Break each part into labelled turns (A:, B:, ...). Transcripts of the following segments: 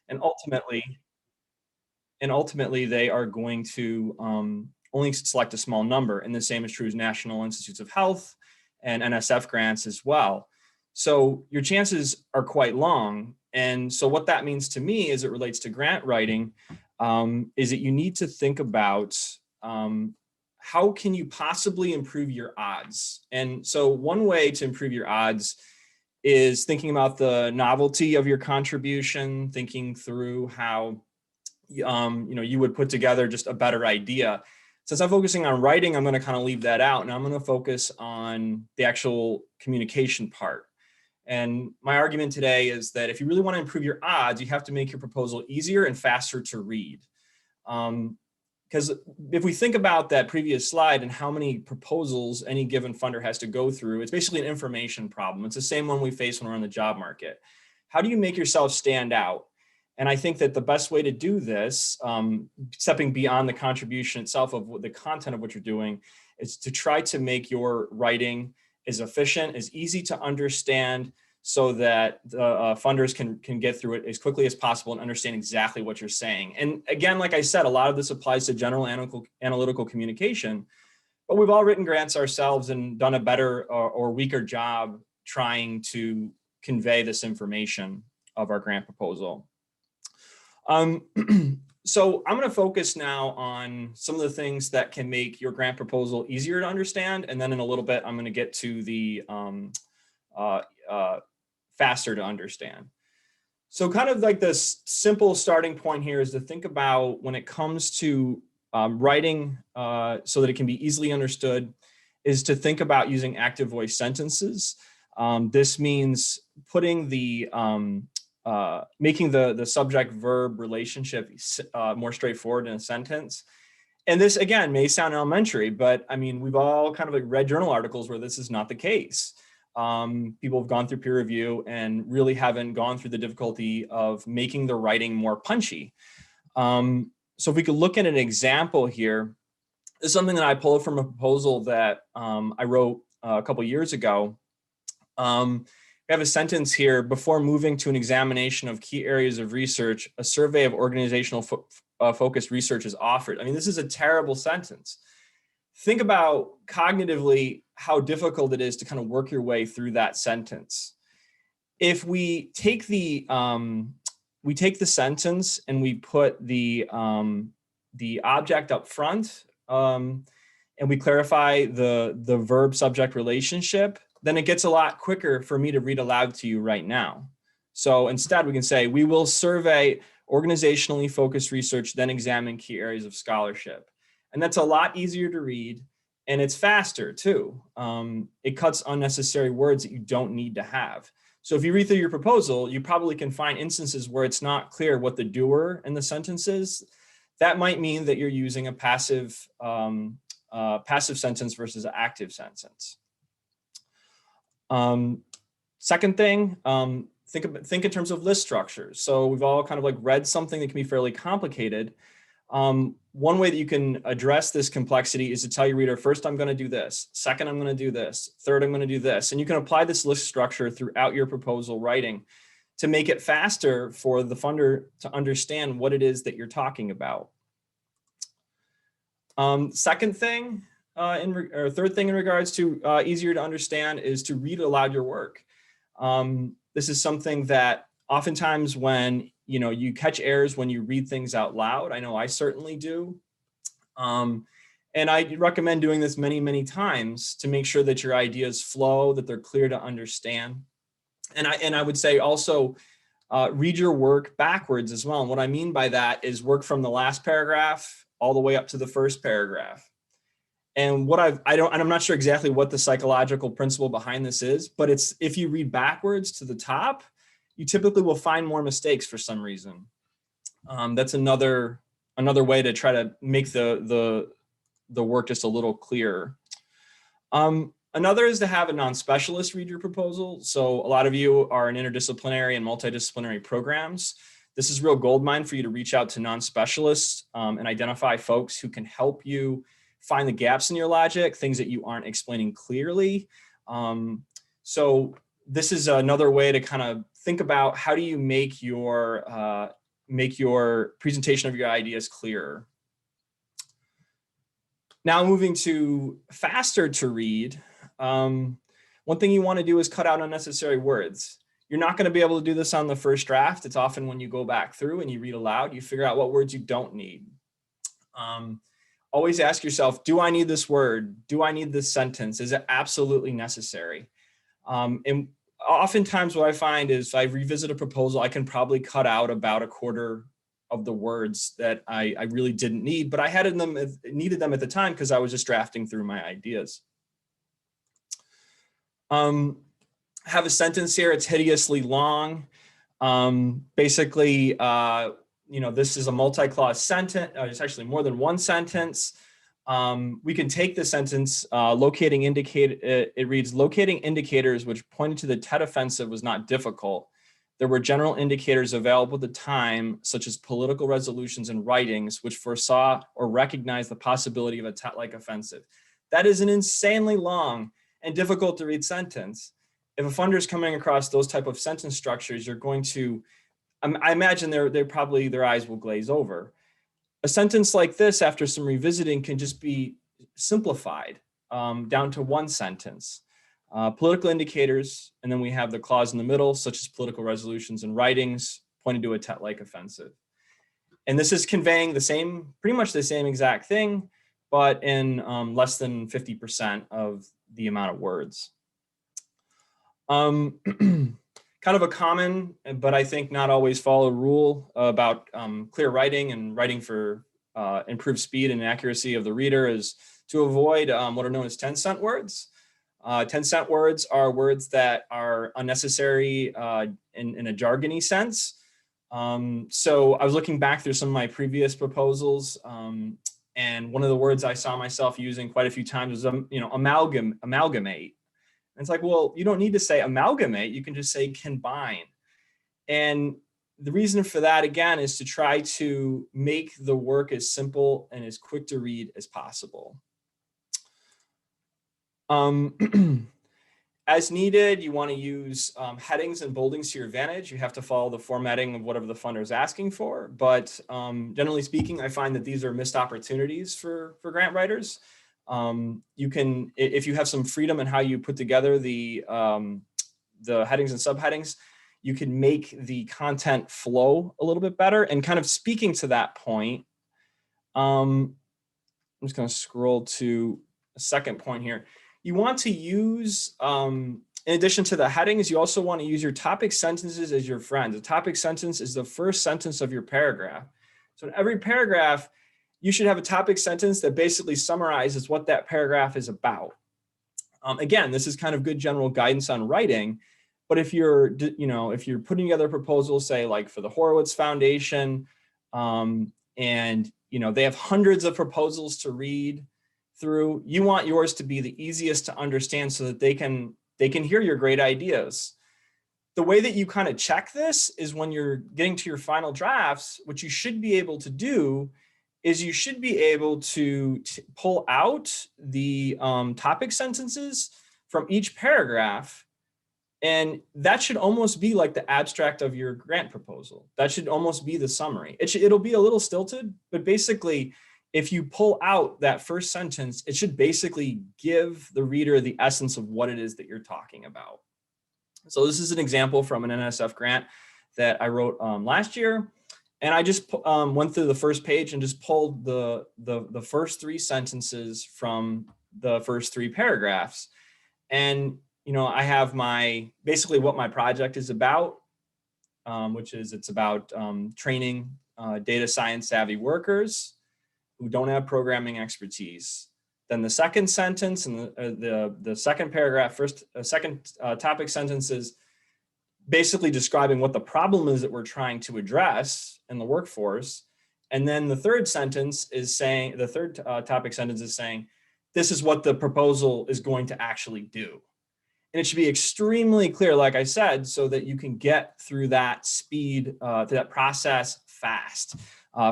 A: and ultimately they are going to only select a small number, and the same is true as National Institutes of Health and NSF grants as well. So your chances are quite long. And so what that means to me as it relates to grant writing is that you need to think about how can you possibly improve your odds? And so one way to improve your odds is thinking about the novelty of your contribution, thinking through how you would put together just a better idea. Since I'm focusing on writing, I'm going to kind of leave that out, and I'm going to focus on the actual communication part. And my argument today is that if you really want to improve your odds, you have to make your proposal easier and faster to read. Because if we think about that previous slide and how many proposals any given funder has to go through, it's basically an information problem. It's the same one we face when we're on the job market. How do you make yourself stand out? And I think that the best way to do this, stepping beyond the contribution itself of the content of what you're doing, is to try to make your writing as efficient, as easy to understand, so that the funders can get through it as quickly as possible and understand exactly what you're saying. And again, like I said, a lot of this applies to general analytical communication, but we've all written grants ourselves and done a better or weaker job trying to convey this information of our grant proposal. So I'm going to focus now on some of the things that can make your grant proposal easier to understand. And then in a little bit, I'm going to get to the faster to understand. So kind of like this simple starting point here is to think about when it comes to writing so that it can be easily understood, is to think about using active voice sentences. This means putting the making the subject-verb relationship more straightforward in a sentence. And this, again, may sound elementary, but I mean, we've all kind of like read journal articles where this is not the case. People have gone through peer review and really haven't gone through the difficulty of making the writing more punchy. So if we could look at an example here, this is something that I pulled from a proposal that I wrote a couple years ago. We have a sentence here: before moving to an examination of key areas of research, a survey of organizational focused research is offered. I mean, this is a terrible sentence. Think about cognitively how difficult it is to kind of work your way through that sentence. If we take the sentence and we put the object up front and we clarify the verb subject relationship, then it gets a lot quicker for me to read aloud to you right now. So instead we can say, we will survey organizationally focused research, then examine key areas of scholarship. And that's a lot easier to read, and it's faster too. It cuts unnecessary words that you don't need to have. So if you read through your proposal, you probably can find instances where it's not clear what the doer in the sentence is. That might mean that you're using a passive sentence versus an active sentence. Second thing, think in terms of list structures. So we've all kind of like read something that can be fairly complicated. One way that you can address this complexity is to tell your reader, first, I'm going to do this. Second, I'm going to do this. Third, I'm going to do this. And you can apply this list structure throughout your proposal writing to make it faster for the funder to understand what it is that you're talking about. Second thing, third thing in regards to easier to understand is to read aloud your work. This is something that oftentimes when you catch errors when you read things out loud. I know I certainly do. And I recommend doing this many, many times to make sure that your ideas flow, that they're clear to understand. And I would say also read your work backwards as well. And what I mean by that is work from the last paragraph all the way up to the first paragraph. And I'm not sure exactly what the psychological principle behind this is, but it's if you read backwards to the top, you typically will find more mistakes for some reason. That's another way to try to make the work just a little clearer. Another is to have a non-specialist read your proposal. So a lot of you are in interdisciplinary and multidisciplinary programs. This is real goldmine for you to reach out to non-specialists and identify folks who can help you find the gaps in your logic, things that you aren't explaining clearly. So this is another way to kind of think about how do you make your make your presentation of your ideas clearer. Now moving to faster to read, one thing you want to do is cut out unnecessary words. You're not going to be able to do this on the first draft. It's often when you go back through and you read aloud, you figure out what words you don't need. Always ask yourself, do I need this word? Do I need this sentence? Is it absolutely necessary? And oftentimes what I find is if I revisit a proposal, I can probably cut out about a quarter of the words that I really didn't need, but I needed them at the time because I was just drafting through my ideas. Have a sentence here, it's hideously long. Basically, this is a multi-clause sentence. It's actually more than one sentence. We can take the sentence, it reads, locating indicators which pointed to the Tet Offensive was not difficult. There were general indicators available at the time, such as political resolutions and writings, which foresaw or recognized the possibility of a Tet-like offensive. That is an insanely long and difficult to read sentence. If a funder is coming across those type of sentence structures, you're going to, I imagine their eyes will glaze over. A sentence like this, after some revisiting, can just be simplified down to one sentence. Political indicators, and then we have the clause in the middle, such as political resolutions and writings, pointing to a Tet-like offensive. And this is conveying pretty much the same exact thing, but in less than 50% of the amount of words. Kind of a common, but I think not always followed rule about clear writing and writing for improved speed and accuracy of the reader is to avoid what are known as 10-cent words. 10-cent words are words that are unnecessary in a jargony sense. So I was looking back through some of my previous proposals, and one of the words I saw myself using quite a few times was amalgamate. And it's like, well, you don't need to say amalgamate, you can just say combine. And the reason for that, again, is to try to make the work as simple and as quick to read as possible. As needed, you want to use headings and boldings to your advantage. You have to follow the formatting of whatever the funder is asking for. But generally speaking, I find that these are missed opportunities for grant writers. You can, if you have some freedom in how you put together the headings and subheadings, you can make the content flow a little bit better. And kind of speaking to that point, I'm just going to scroll to a second point here. You want to use, in addition to the headings, you also want to use your topic sentences as your friends. A topic sentence is the first sentence of your paragraph. So in every paragraph, you should have a topic sentence that basically summarizes what that paragraph is about. Again, this is kind of good general guidance on writing, but if you're putting together a proposal, say like for the Horowitz Foundation, and they have hundreds of proposals to read through, you want yours to be the easiest to understand so that they can hear your great ideas. The way that you kind of check this is when you're getting to your final drafts, what you should be able to do is you should be able to pull out the topic sentences from each paragraph. And that should almost be like the abstract of your grant proposal. That should almost be the summary. It'll be a little stilted, but basically, if you pull out that first sentence, it should basically give the reader the essence of what it is that you're talking about. So this is an example from an NSF grant that I wrote last year. And I just went through the first page and just pulled the first three sentences from the first three paragraphs. And, I have basically what my project is about, which is it's about training data science savvy workers who don't have programming expertise. Then the second sentence and the second paragraph, second topic sentence is basically describing what the problem is that we're trying to address in the workforce. And then the third sentence is saying, the third topic sentence is saying, this is what the proposal is going to actually do. And it should be extremely clear, like I said, so that you can get through that speed, through that process fast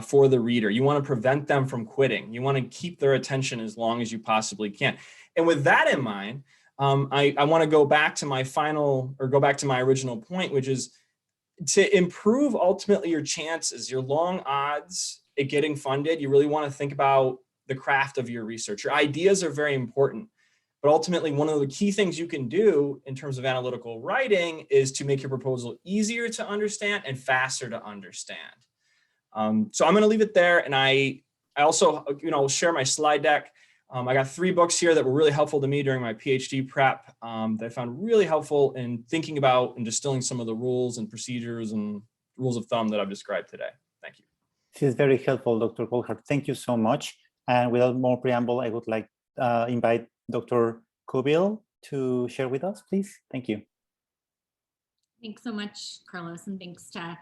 A: for the reader. You want to prevent them from quitting. You want to keep their attention as long as you possibly can. And with that in mind, I want to go back to my original point, which is to improve ultimately your chances, your long odds at getting funded, you really want to think about the craft of your research. Your ideas are very important, but ultimately one of the key things you can do in terms of analytical writing is to make your proposal easier to understand and faster to understand. So I'm going to leave it there. And I also, share my slide deck. I got 3 books here that were really helpful to me during my PhD prep that I found really helpful in thinking about and distilling some of the rules and procedures and rules of thumb that I've described today. Thank you.
B: This is very helpful, Dr. Colhart. Thank you so much. And without more preamble, I would like invite Dr. Kubil to share with us, please. Thank you.
C: Thanks so much, Carlos, and thanks to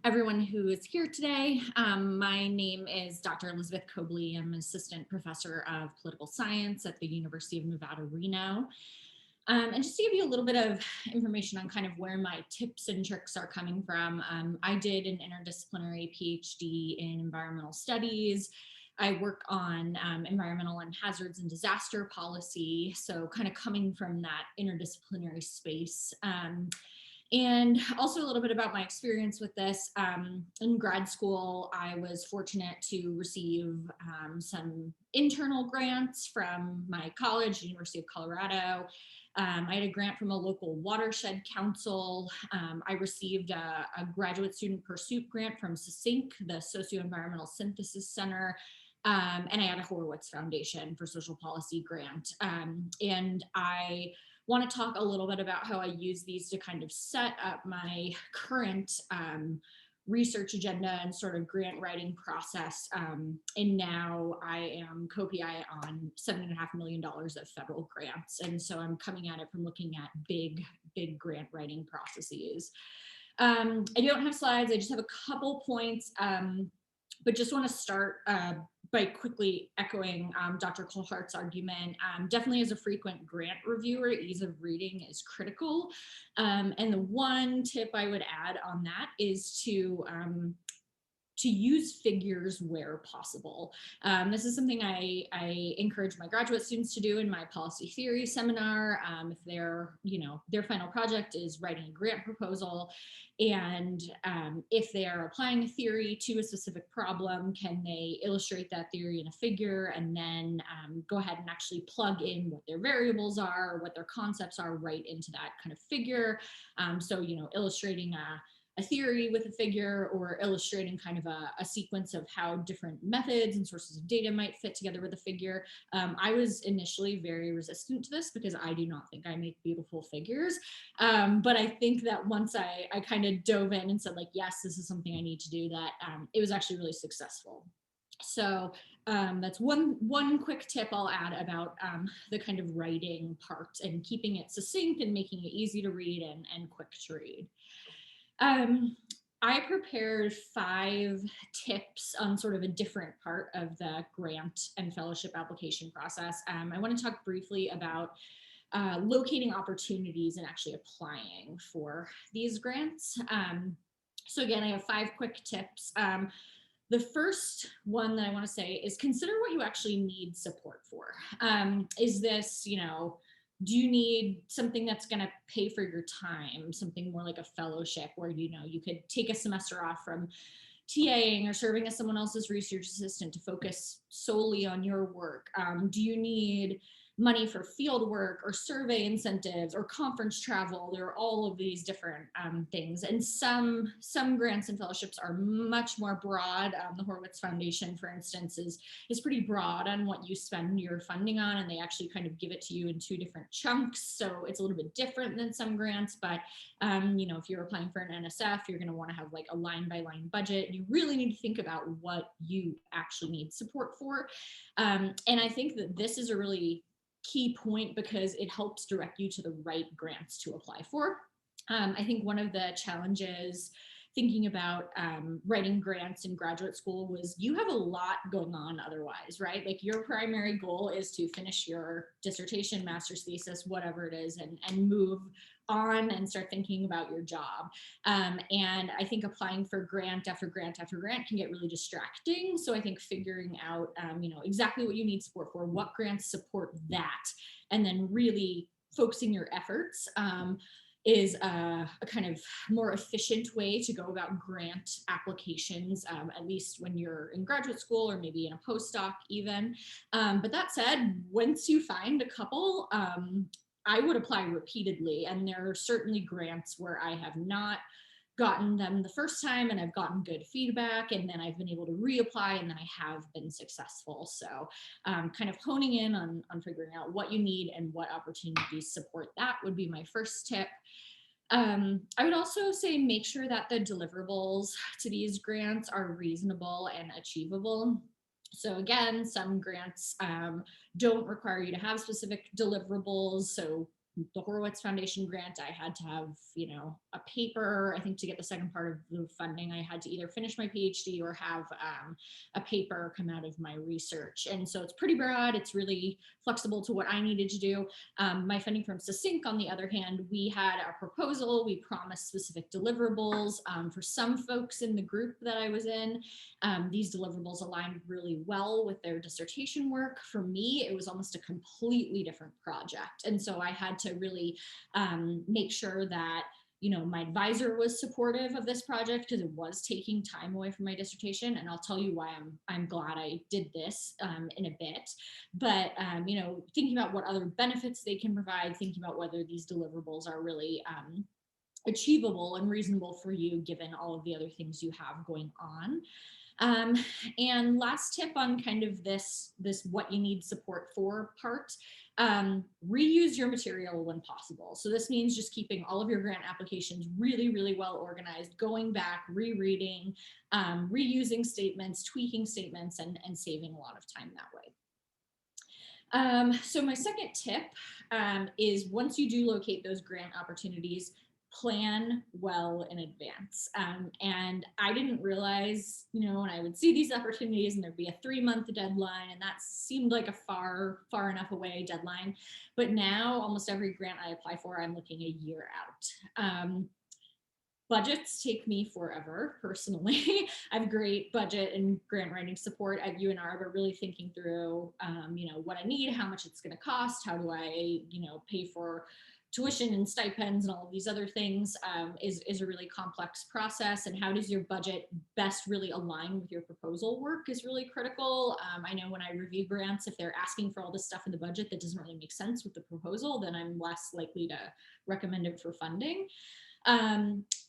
C: everyone who is here today. My name is Dr. Elizabeth Cobley. I'm an assistant professor of political science at the University of Nevada, Reno. And just to give you a little bit of information on kind of where my tips and tricks are coming from, I did an interdisciplinary PhD in environmental studies. I work on environmental and hazards and disaster policy, so kind of coming from that interdisciplinary space. And also a little bit about my experience with this. In grad school, I was fortunate to receive some internal grants from my college, University of Colorado. I had a grant from a local watershed council. I received a graduate student pursuit grant from SSYNC, the Socio-Environmental Synthesis Center. And I had a Horowitz Foundation for Social Policy grant. And I want to talk a little bit about how I use these to kind of set up my current research agenda and sort of grant writing process. And now I am co-PI on $7.5 million of federal grants. And so I'm coming at it from looking at big grant writing processes. I don't have slides, I just have a couple points, but just want to start by quickly echoing Dr. Colhart's argument. Definitely as a frequent grant reviewer, ease of reading is critical. And the one tip I would add on that is to use figures where possible. This is something I encourage my graduate students to do in my policy theory seminar. If their final project is writing a grant proposal, and if they are applying a theory to a specific problem, can they illustrate that theory in a figure and then go ahead and actually plug in what their variables are, what their concepts are right into that kind of figure. So, illustrating a theory with a figure, or illustrating kind of a sequence of how different methods and sources of data might fit together with a figure. I was initially very resistant to this because I do not think I make beautiful figures. But I think that once I kind of dove in and said, like, yes, this is something I need to do, that it was actually really successful. So that's one quick tip I'll add about the kind of writing part and keeping it succinct and making it easy to read and quick to read. I prepared 5 tips on sort of a different part of the grant and fellowship application process. I want to talk briefly about locating opportunities and actually applying for these grants. So again, I have 5 quick tips. The first one that I want to say is consider what you actually need support for. Is this, do you need something that's going to pay for your time, something more like a fellowship where, you could take a semester off from TAing or serving as someone else's research assistant to focus solely on your work? Do you need money for field work or survey incentives or conference travel? There are all of these different things. And some grants and fellowships are much more broad. The Horowitz Foundation, for instance, is pretty broad on what you spend your funding on, and they actually kind of give it to you in 2 different chunks. So it's a little bit different than some grants, but if you're applying for an NSF, you're going to want to have like a line by line budget. You really need to think about what you actually need support for. And I think that this is a really key point because it helps direct you to the right grants to apply for. I think one of the challenges thinking about writing grants in graduate school was you have a lot going on otherwise, right? Like your primary goal is to finish your dissertation, master's thesis, whatever it is, and move on and start thinking about your job. And I think applying for grant after grant after grant can get really distracting. So I think figuring out, exactly what you need support for, what grants support that, and then really focusing your efforts. is a kind of more efficient way to go about grant applications, at least when you're in graduate school or maybe in a postdoc even. But that said, once you find a couple, I would apply repeatedly. And there are certainly grants where I have not gotten them the first time and I've gotten good feedback, and then I've been able to reapply, and then I have been successful. So kind of honing in on figuring out what you need and what opportunities support that would be my first tip. I would also say make sure that the deliverables to these grants are reasonable and achievable. So again, some grants don't require you to have specific deliverables. So the Horowitz Foundation grant, I had to have, a paper. I think to get the second part of the funding, I had to either finish my PhD or have a paper come out of my research. And so it's pretty broad. It's really flexible to what I needed to do. My funding from Succinct, on the other hand, we had a proposal. We promised specific deliverables. For some folks in the group that I was in, these deliverables aligned really well with their dissertation work. For me, it was almost a completely different project. And so I had to really make sure that my advisor was supportive of this project, because it was taking time away from my dissertation. And I'll tell you why I'm glad I did this in a bit. But thinking about what other benefits they can provide, thinking about whether these deliverables are really achievable and reasonable for you given all of the other things you have going on. And last tip on kind of this what you need support for part, reuse your material when possible. So this means just keeping all of your grant applications really, really well organized, going back, rereading, reusing statements, tweaking statements, and saving a lot of time that way. So my second tip is, once you do locate those grant opportunities, plan well in advance. And I didn't realize, when I would see these opportunities and there'd be a 3-month deadline, and that seemed like a far enough away deadline. But now almost every grant I apply for, I'm looking a year out. Budgets take me forever, personally. I have great budget and grant writing support at UNR, but really thinking through, what I need, how much it's going to cost, how do I, pay for tuition and stipends and all of these other things is a really complex process. And how does your budget best really align with your proposal work is really critical. I know when I review grants, if they're asking for all this stuff in the budget that doesn't really make sense with the proposal, then I'm less likely to recommend it for funding.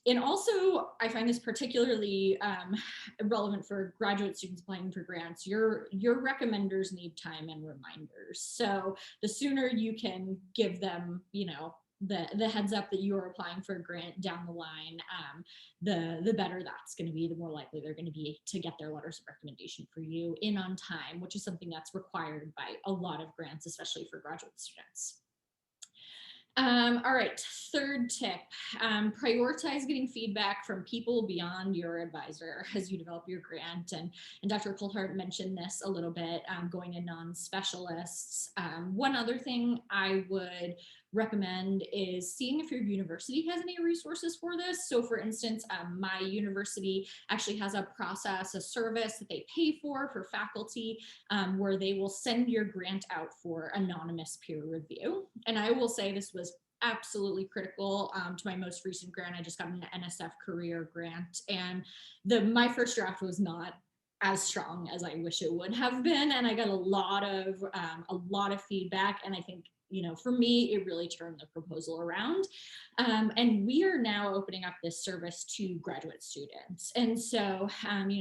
C: And also, I find this particularly relevant for graduate students applying for grants. Your recommenders need time and reminders. So the sooner you can give them, the heads up that you are applying for a grant down the line, the better that's going to be, the more likely they're going to be to get their letters of recommendation for you in on time, which is something that's required by a lot of grants, especially for graduate students. All right, third tip, prioritize getting feedback from people beyond your advisor as you develop your grant. And Dr. Coulthart mentioned this a little bit, going to non-specialists. One other thing I would recommend is seeing if your university has any resources for this. So for instance, my university actually has a process, a service that they pay for faculty, where they will send your grant out for anonymous peer review. And I will say this was absolutely critical to my most recent grant. I just got an NSF career grant, and my first draft was not as strong as I wish it would have been, and I got a lot of feedback. And I think, for me, it really turned the proposal around. And we are now opening up this service to graduate students. And so,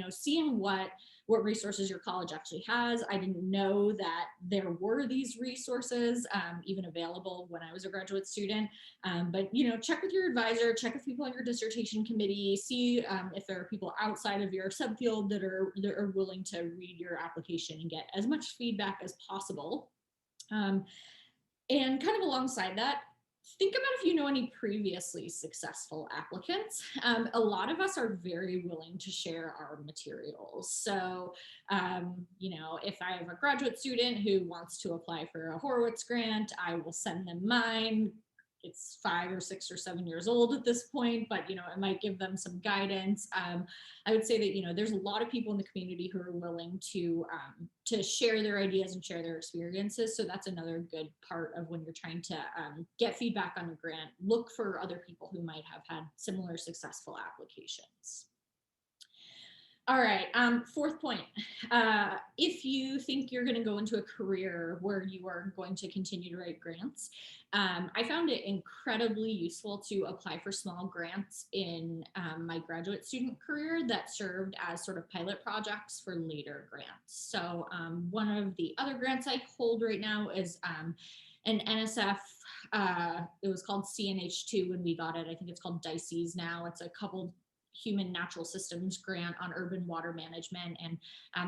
C: seeing what resources your college actually has. I didn't know that there were these resources even available when I was a graduate student. But, check with your advisor, check with people on your dissertation committee, see if there are people outside of your subfield that are willing to read your application and get as much feedback as possible. And kind of alongside that, think about if you know any previously successful applicants. A lot of us are very willing to share our materials. So, if I have a graduate student who wants to apply for a Horowitz grant, I will send them mine. it's 5 or 6 or 7 years old at this point, but it might give them some guidance. I would say that there's a lot of people in the community who are willing to share their ideas and share their experiences. So that's another good part of when you're trying to get feedback on a grant. Look for other people who might have had similar successful applications. All right, fourth point. If you think you're going to go into a career where you are going to continue to write grants, I found it incredibly useful to apply for small grants in my graduate student career that served as sort of pilot projects for later grants. So one of the other grants I hold right now is an NSF, it was called CNH2 when we got it. I think it's called DICES now. It's a coupled human natural systems grant on urban water management. And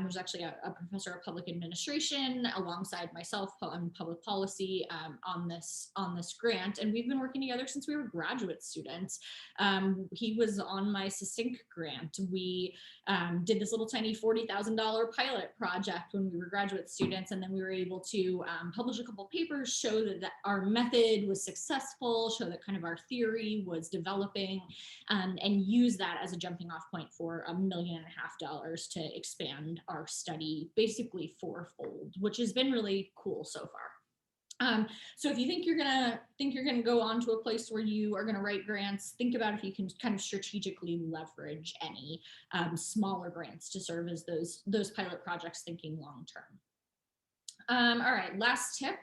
C: there's actually a professor of public administration alongside myself on public policy on this grant. And we've been working together since we were graduate students. He was on my SYSTINC grant. We did this little tiny $40,000 pilot project when we were graduate students. And then we were able to publish a couple papers, show that our method was successful, show that kind of our theory was developing, and use that as a jumping off point for $1.5 million to expand our study basically fourfold, which has been really cool so far. So if you think you're gonna go on to a place where you are gonna write grants, think about if you can kind of strategically leverage any smaller grants to serve as those pilot projects, thinking long term. All right, last tip.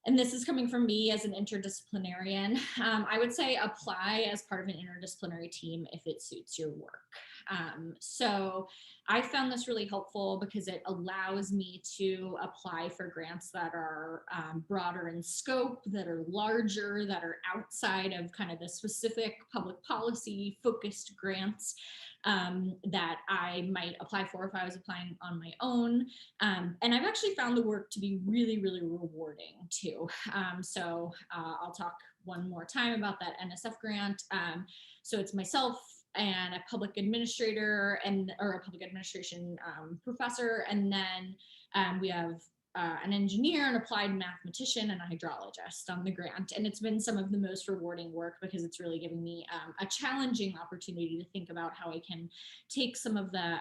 C: And this is coming from me as an interdisciplinarian. I would say apply as part of an interdisciplinary team if it suits your work. So I found this really helpful because it allows me to apply for grants that are broader in scope, that are larger, that are outside of kind of the specific public policy focused grants that I might apply for if I was applying on my own. And I've actually found the work to be really, really rewarding too. So I'll talk one more time about that NSF grant. So it's myself and a public administrator or a public administration professor. And then we have an engineer, an applied mathematician, and a hydrologist on the grant. And it's been some of the most rewarding work because it's really giving me a challenging opportunity to think about how I can take some of the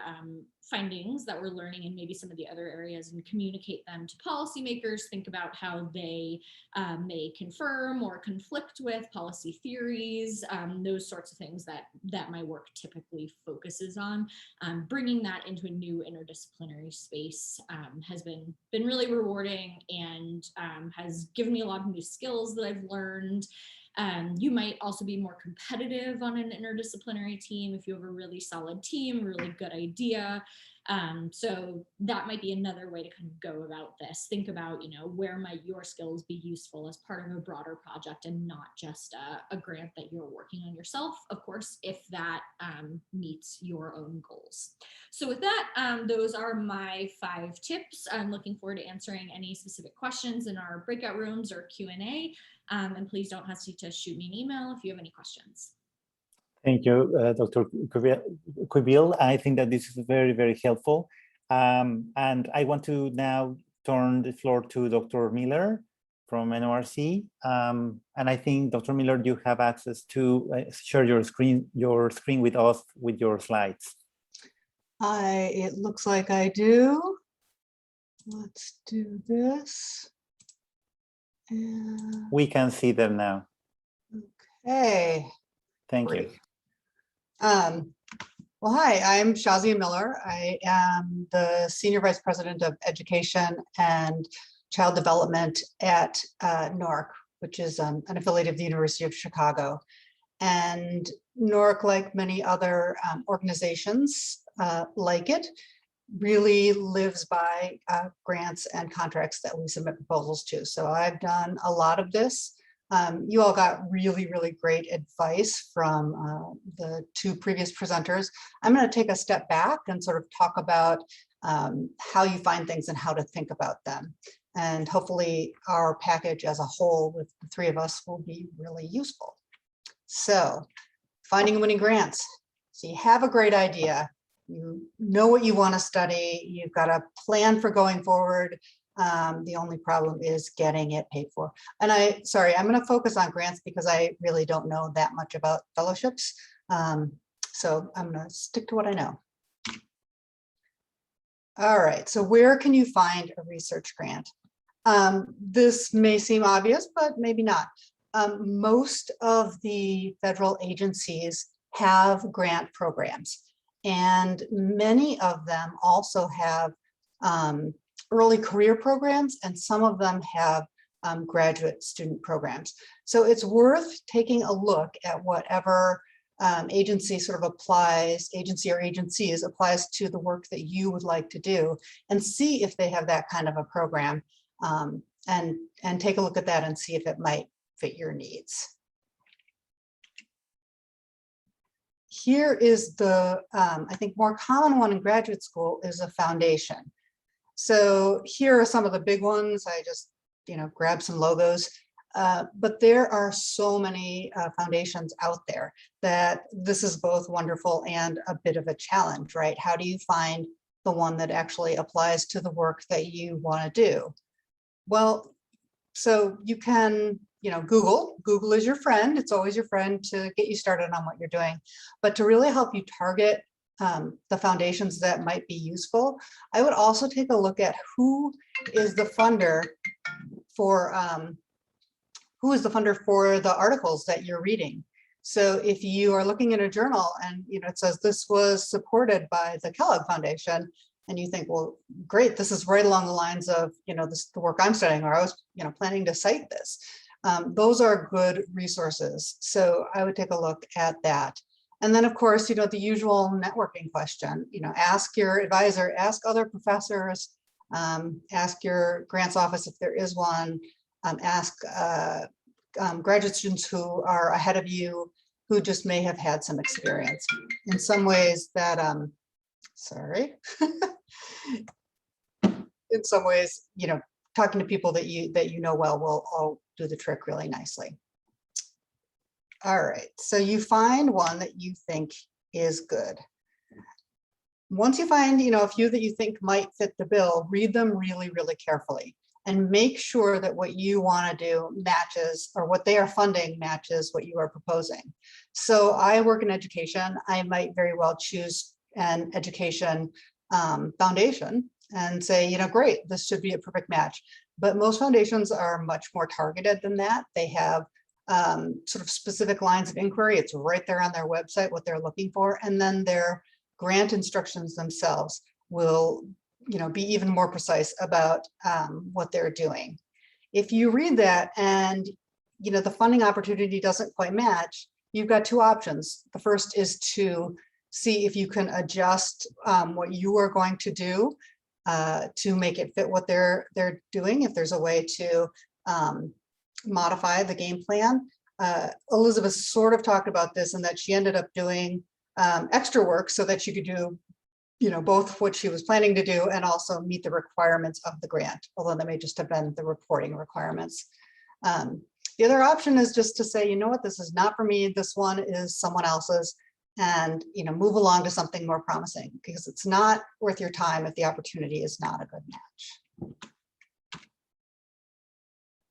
C: findings that we're learning in maybe some of the other areas and communicate them to policymakers, think about how they may confirm or conflict with policy theories, those sorts of things that my work typically focuses on. Bringing that into a new interdisciplinary space has been really rewarding and has given me a lot of new skills that I've learned. You might also be more competitive on an interdisciplinary team if you have a really solid team, really good idea. So that might be another way to kind of go about this. Think about, where might your skills be useful as part of a broader project and not just a grant that you're working on yourself, of course, if that meets your own goals. So with that, those are my 5 tips. I'm looking forward to answering any specific questions in our breakout rooms or Q&A. And please don't hesitate to shoot me an email if you have any questions.
B: Thank you, Dr. Kubil. I think that this is very, very helpful. And I want to now turn the floor to Dr. Miller from NORC. And I think, Dr. Miller, you have access to share your screen with us with your slides.
D: It looks like I do. Let's do this. And
B: we can see them now.
D: okay.
B: Thank
D: Great.
B: you.
D: Well, hi, I'm Shazia Miller. I am the Senior Vice President of Education and Child Development at NORC, which is an affiliate of the University of Chicago. And NORC, like many other organizations like it, really lives by grants and contracts that we submit proposals to. So I've done a lot of this. You all got really, really great advice from the 2 previous presenters. I'm going to take a step back and sort of talk about how you find things and how to think about them. And hopefully our package as a whole with the 3 of us will be really useful. So finding and winning grants. So you have a great idea. You know what you want to study. You've got a plan for going forward. The only problem is getting it paid for. And sorry, I'm going to focus on grants because I really don't know that much about fellowships. So I'm going to stick to what I know. All right, so where can you find a research grant? This may seem obvious, but maybe not. Most of the federal agencies have grant programs, and many of them also have early career programs, and some of them have graduate student programs. So it's worth taking a look at whatever agency sort of applies, agency or agencies applies to the work that you would like to do, and see if they have that kind of a program, and take a look at that and see if it might fit your needs. Here is the, I think, more common one in graduate school is a foundation. So here are some of the big ones. I just, grabbed some logos. But there are so many foundations out there that this is both wonderful and a bit of a challenge, right? How do you find the one that actually applies to the work that you want to do? Well, so you can, Google is your friend. It's always your friend to get you started on what you're doing. But to really help you target the foundations that might be useful, I would also take a look at who is the funder for the articles that you're reading. So if you are looking in a journal and it says this was supported by the Kellogg Foundation, and you think, well, great, this is right along the lines of the work I'm studying, or I was planning to cite this. Those are good resources. So I would take a look at that. And then of course, the usual networking question, ask your advisor, ask other professors, ask your grants office if there is one. Ask graduate students who are ahead of you, who just may have had some experience. In some ways that, sorry, in some ways, talking to people that you know well will all do the trick really nicely. All right, so you find one that you think is good. Once you find, a few that you think might fit the bill, read them really, really carefully. And make sure that what you want to do matches, or what they are funding matches what you are proposing. So I work in education. I might very well choose an education foundation and say, great, this should be a perfect match. But most foundations are much more targeted than that. They have sort of specific lines of inquiry. It's right there on their website, what they're looking for. And then their grant instructions themselves will be even more precise about what they're doing. If you read that and the funding opportunity doesn't quite match, you've got two options. The first is to see if you can adjust what you are going to do to make it fit what they're doing, if there's a way to modify the game plan. Elizabeth sort of talked about this, and that she ended up doing extra work so that she could do both what she was planning to do and also meet the requirements of the grant, although that may just have been the reporting requirements. The other option is just to say, what, this is not for me, this one is someone else's, and move along to something more promising, because it's not worth your time if the opportunity is not a good match.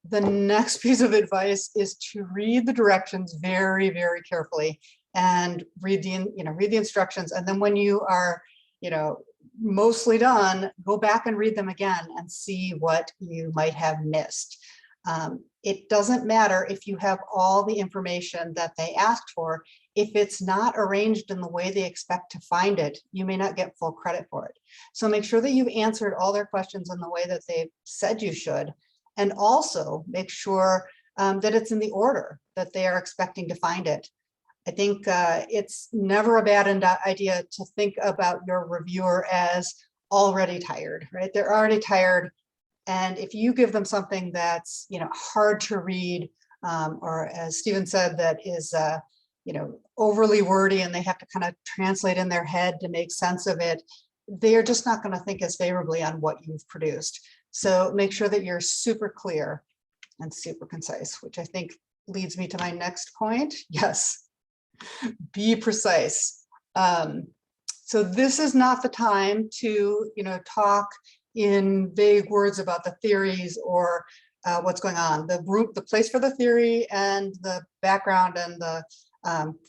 D: The next piece of advice is to read the directions very, very carefully, and read the instructions. And then when you are mostly done, go back and read them again and see what you might have missed. It doesn't matter if you have all the information that they asked for. If it's not arranged in the way they expect to find it, you may not get full credit for it. So make sure that you've answered all their questions in the way that they said you should, and also make sure that it's in the order that they are expecting to find it. I think it's never a bad idea to think about your reviewer as already tired, right? They're already tired. And if you give them something that's, hard to read, or as Stephen said, that is, overly wordy, and they have to kind of translate in their head to make sense of it, they're just not going to think as favorably on what you've produced. So make sure that you're super clear and super concise, which I think leads me to my next point. Yes. Be precise. So this is not the time to, talk in vague words about the theories or what's going on. The place for the theory and the background and the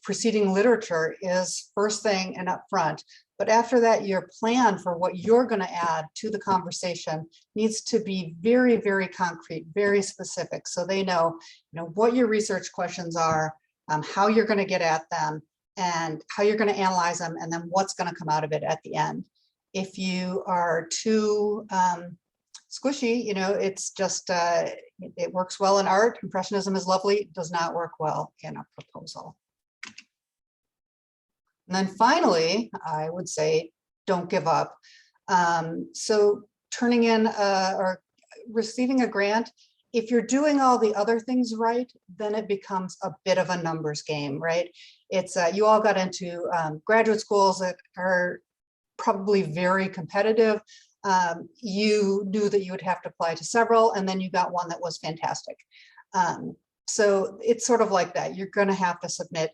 D: preceding literature is first thing and up front. But after that, your plan for what you're going to add to the conversation needs to be very, very concrete, very specific. So they know, what your research questions are, how you're going to get at them, and how you're going to analyze them, and then what's going to come out of it at the end. If you are too squishy, it's just, it works well in art. Impressionism is lovely. It does not work well in a proposal. And then finally, I would say, don't give up. So turning in or receiving a grant, if you're doing all the other things right, then it becomes a bit of a numbers game, right? It's you all got into graduate schools that are probably very competitive. You knew that you would have to apply to several, and then you got one that was fantastic. So it's sort of like that. You're going to have to submit,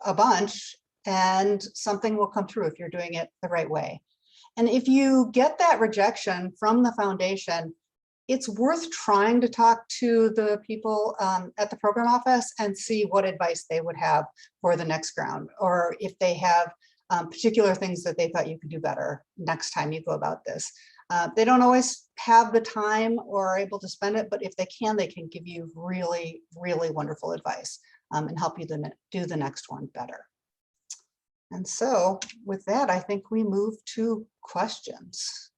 D: a bunch, and something will come through if you're doing it the right way. And if you get that rejection from the foundation, it's worth trying to talk to the people at the program office and see what advice they would have for the next round, or if they have particular things that they thought you could do better next time you go about this. They don't always have the time or are able to spend it, but if they can give you really, really wonderful advice and help you do the next one better. And so with that, I think we move to questions.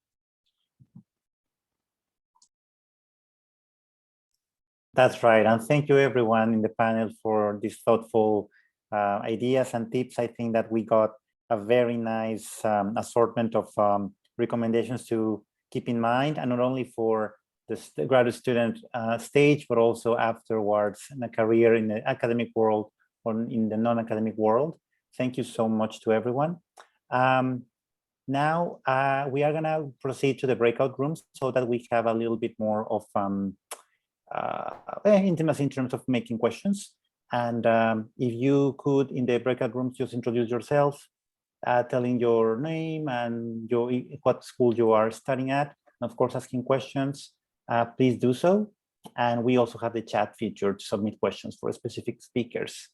B: That's right. And thank you everyone in the panel for these thoughtful ideas and tips. I think that we got a very nice assortment of recommendations to keep in mind, and not only for the graduate student stage, but also afterwards in a career in the academic world or in the non-academic world. Thank you so much to everyone. Now we are gonna proceed to the breakout rooms so that we have a little bit more of intimacy in terms of making questions. And if you could, in the breakout rooms, just introduce yourself, telling your name and what school you are studying at, and of course asking questions, please do so. And we also have the chat feature to submit questions for specific speakers.